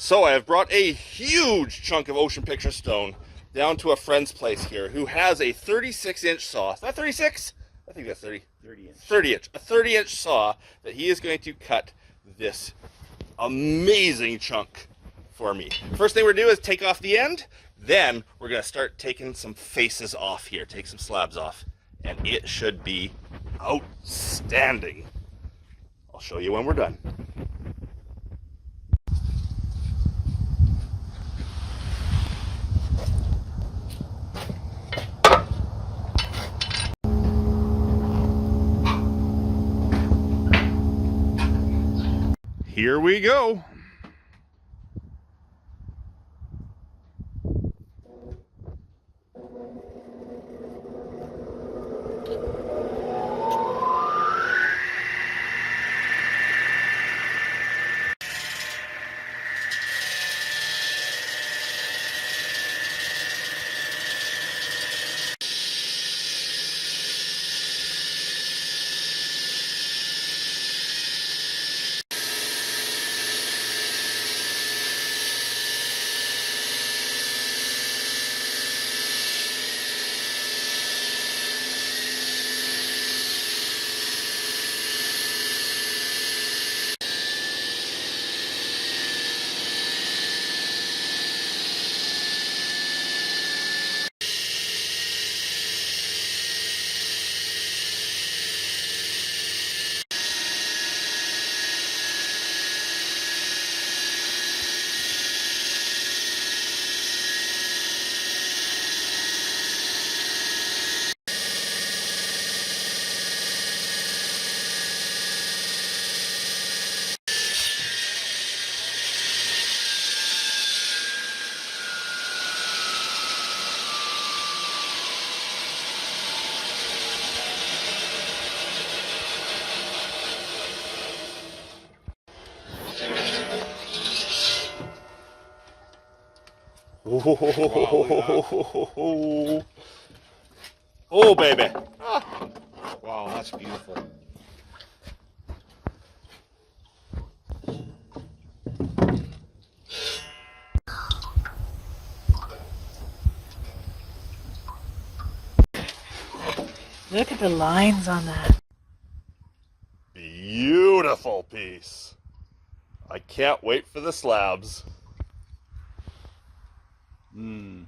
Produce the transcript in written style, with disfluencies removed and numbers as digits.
So I have brought a huge chunk of ocean picture stone down to a friend's place here who has a 36-inch saw. Is that 36? I think that's 30. 30 inch. 30 inch. A 30-inch saw that he is going to cut this amazing chunk for me. First thing we're going to do is take off the end. Then we're going to start taking some faces off here. Take some slabs off. And it should be outstanding. I'll show you when we're done. Here we go. Oh, baby. Ah. Wow, that's beautiful. Look at the lines on that. Beautiful piece. I can't wait for the slabs. Mmm.